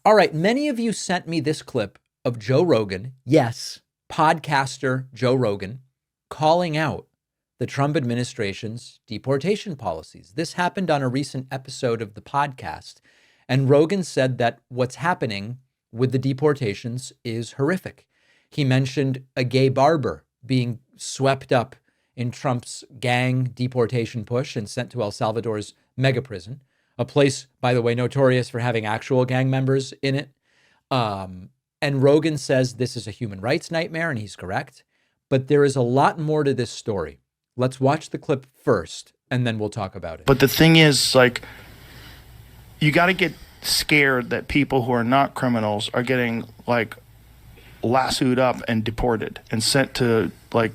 All right, many of you sent me this clip of Joe Rogan, yes, podcaster Joe Rogan, calling out the Trump administration's deportation policies. This happened on a recent episode of the podcast, and Rogan said that what's happening with the deportations is horrific. He mentioned a gay barber being swept up in Trump's gang deportation push and sent to El Salvador's mega prison, a place, by the way, notorious for having actual gang members in it. And Rogan says this is a human rights nightmare, and he's correct. But there is a lot more to this story. Let's watch the clip first, and then we'll talk about it. But the thing is, like, you got to get scared that people who are not criminals are getting, like, lassoed up and deported and sent to, like,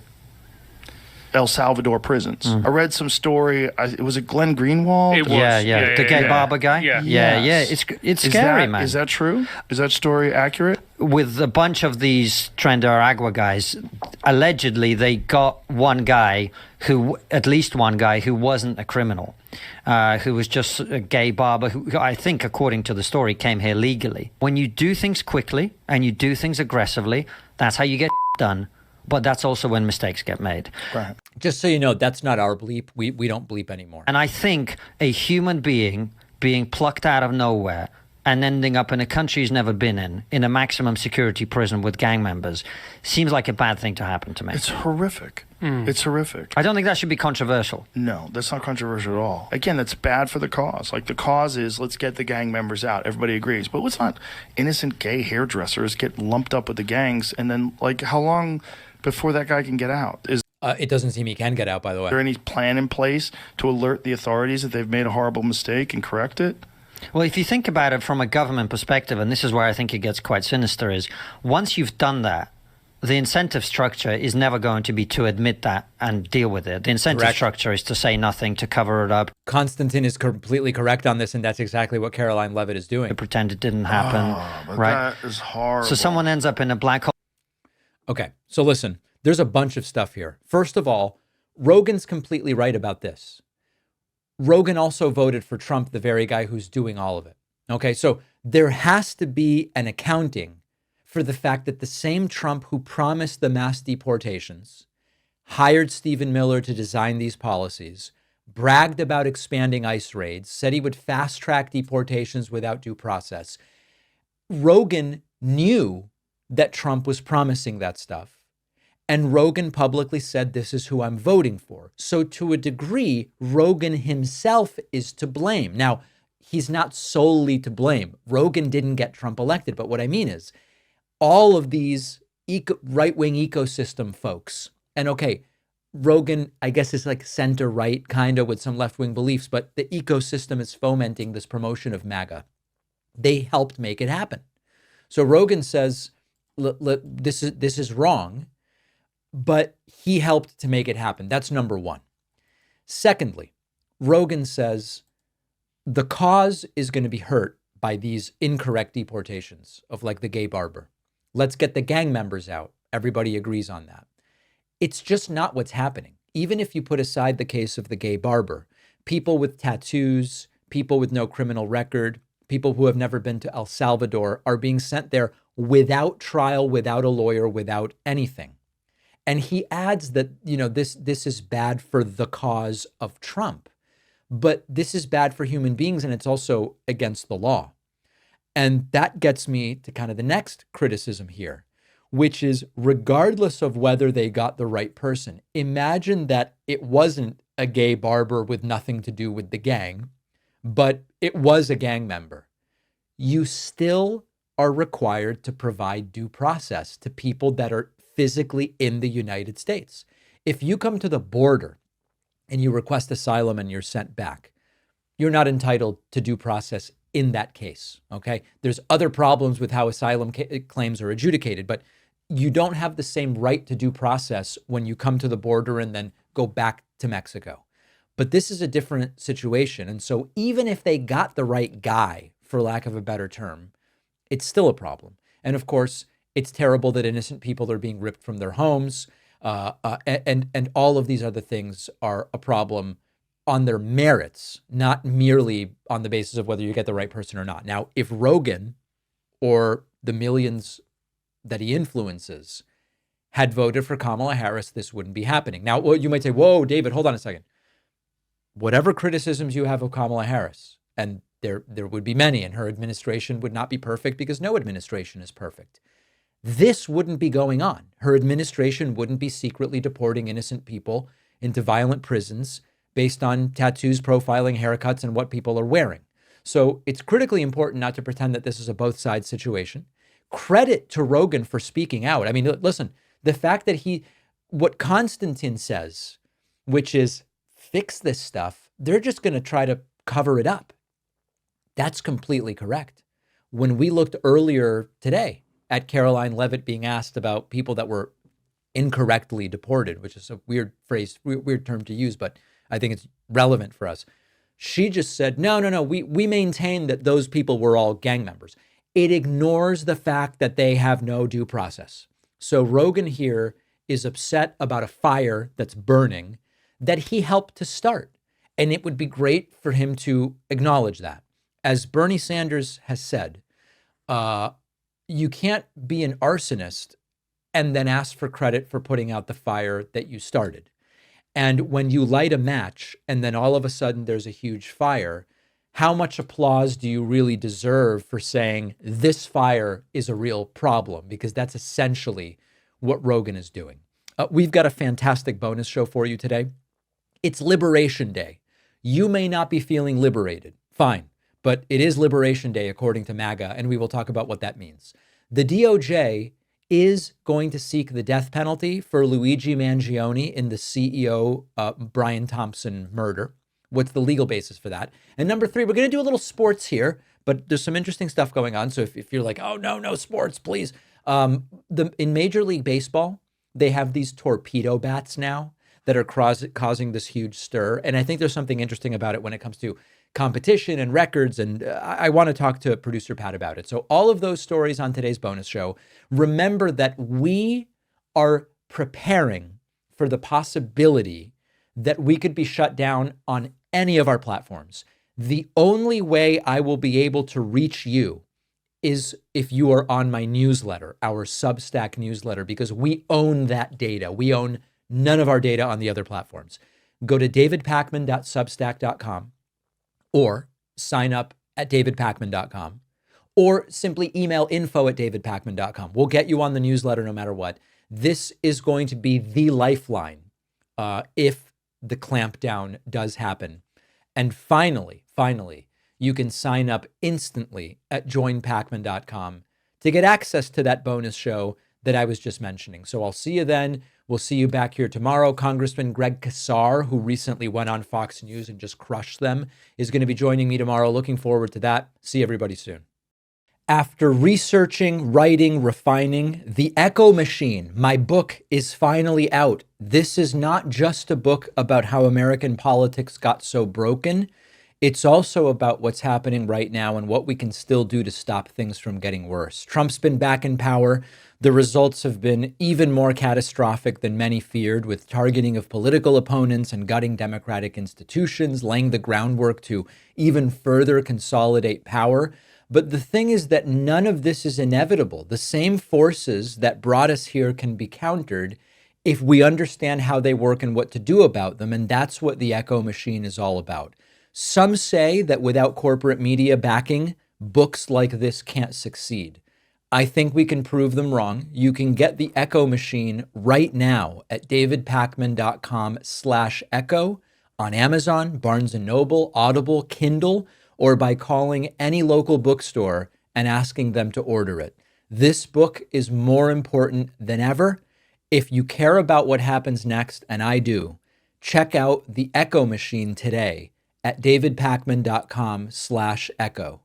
El Salvador prisons. I read some story. Was it Glenn Greenwald? It was. Yeah. The gay barber guy. Yes. It's scary, man. Is that true? Is that story accurate? With a bunch of these Agua guys, allegedly they got at least one guy who wasn't a criminal, who was just a gay barber who I think, according to the story, came here legally. When you do things quickly and you do things aggressively, that's how you get done. But that's also when mistakes get made. Right. Just so you know, that's not our bleep. We don't bleep anymore. And I think a human being being plucked out of nowhere and ending up in a country he's never been in a maximum security prison with gang members, seems like a bad thing to happen to me. It's horrific. It's horrific. I don't think that should be controversial. No, that's not controversial at all. Again, that's bad for the cause. Like, the cause is, let's get the gang members out. Everybody agrees. But let's not innocent gay hairdressers get lumped up with the gangs, and then, like, how long before that guy can get out? It doesn't seem he can get out, by the way. Is there any plan in place to alert the authorities that they've made a horrible mistake and correct it? Well, if you think about it from a government perspective, and this is where I think it gets quite sinister, is once you've done that, the incentive structure is never going to be to admit that and deal with it. The incentive structure is to say nothing, to cover it up. Konstantin is completely correct on this, and that's exactly what Caroline Levitt is doing. To pretend it didn't happen, but right? That is horrible. So someone ends up in a black hole. Okay, so listen, there's a bunch of stuff here. First of all, Rogan's completely right about this. Rogan also voted for Trump, the very guy who's doing all of it. Okay, so there has to be an accounting for the fact that the same Trump who promised the mass deportations, hired Stephen Miller to design these policies, bragged about expanding ICE raids, said he would fast track deportations without due process. Rogan knew that Trump was promising that stuff. And Rogan publicly said, this is who I'm voting for. So to a degree, Rogan himself is to blame. Now, he's not solely to blame. Rogan didn't get Trump elected. But what I mean is, all of these right-wing ecosystem folks, and okay, Rogan, I guess, is like center-right kind of with some left-wing beliefs, but the ecosystem is fomenting this promotion of MAGA. They helped make it happen. So Rogan says, this is wrong, but he helped to make it happen. That's number one. Secondly, Rogan says the cause is going to be hurt by these incorrect deportations of, like, the gay barber. Let's get the gang members out. Everybody agrees on that. It's just not what's happening. Even if you put aside the case of the gay barber, people with tattoos, people with no criminal record, people who have never been to El Salvador are being sent there without trial, without a lawyer, without anything. And he adds that, you know, this is bad for the cause of Trump, but this is bad for human beings, and it's also against the law. And that gets me to kind of the next criticism here, which is, regardless of whether they got the right person, imagine that it wasn't a gay barber with nothing to do with the gang, but it was a gang member. You still are required to provide due process to people that are physically in the United States. If you come to the border and you request asylum and you're sent back, you're not entitled to due process in that case, okay? There's other problems with how asylum claims are adjudicated, but you don't have the same right to due process when you come to the border and then go back to Mexico. But this is a different situation. And so even if they got the right guy, for lack of a better term, it's still a problem. And of course, it's terrible that innocent people are being ripped from their homes. And all of these other things are a problem on their merits, not merely on the basis of whether you get the right person or not. Now, if Rogan or the millions that he influences had voted for Kamala Harris, this wouldn't be happening. Now, you might say, whoa, David, hold on a second. Whatever criticisms you have of Kamala Harris, and there would be many, and her administration would not be perfect because no administration is perfect. This wouldn't be going on. Her administration wouldn't be secretly deporting innocent people into violent prisons based on tattoos, profiling, haircuts, and what people are wearing. So it's critically important not to pretend that this is a both sides situation. Credit to Rogan for speaking out. I mean, listen, the fact that what Konstantin says, which is fix this stuff, they're just going to try to cover it up. That's completely correct. When we looked earlier today at Caroline Leavitt being asked about people that were incorrectly deported, which is a weird phrase, weird term to use, but I think it's relevant for us. She just said, no, we maintain that those people were all gang members. It ignores the fact that they have no due process. So Rogan here is upset about a fire that's burning that he helped to start. And it would be great for him to acknowledge that. As Bernie Sanders has said, you can't be an arsonist and then ask for credit for putting out the fire that you started. And when you light a match and then all of a sudden there's a huge fire, how much applause do you really deserve for saying this fire is a real problem? Because that's essentially what Rogan is doing. We've got a fantastic bonus show for you today. It's Liberation Day. You may not be feeling liberated. Fine. But it is Liberation Day, according to MAGA, and we will talk about what that means. The DOJ is going to seek the death penalty for Luigi Mangione in the CEO Brian Thompson murder. What's the legal basis for that? And number 3, we're going to do a little sports here, but there's some interesting stuff going on. So if you're like, oh, no sports, please. In Major League Baseball, they have these torpedo bats now that are causing this huge stir. And I think there's something interesting about it when it comes to competition and records. And I want to talk to producer Pat about it. So all of those stories on today's bonus show. Remember that we are preparing for the possibility that we could be shut down on any of our platforms. The only way I will be able to reach you is if you are on my newsletter, our Substack newsletter, because we own that data. We own none of our data on the other platforms. Go to davidpakman.substack.com or sign up at davidpakman.com or simply email info@davidpakman.com. We'll get you on the newsletter no matter what. This is going to be the lifeline if the clampdown does happen. And finally, you can sign up instantly at joinpakman.com to get access to that bonus show that I was just mentioning. So I'll see you then. We'll see you back here tomorrow. Congressman Greg Casar, who recently went on Fox News and just crushed them, is going to be joining me tomorrow. Looking forward to that. See everybody soon. After researching, writing, refining, The Echo Machine, my book, is finally out. This is not just a book about how American politics got so broken. It's also about what's happening right now and what we can still do to stop things from getting worse. Trump's been back in power. The results have been even more catastrophic than many feared, with targeting of political opponents and gutting democratic institutions, laying the groundwork to even further consolidate power. But the thing is that none of this is inevitable. The same forces that brought us here can be countered if we understand how they work and what to do about them. And that's what the Echo Machine is all about. Some say that without corporate media backing, books like this can't succeed. I think we can prove them wrong. You can get the Echo Machine right now at davidpakman.com/echo on Amazon, Barnes & Noble, Audible, Kindle, or by calling any local bookstore and asking them to order it. This book is more important than ever. If you care about what happens next, and I do, check out the Echo Machine today at davidpakman.com/echo.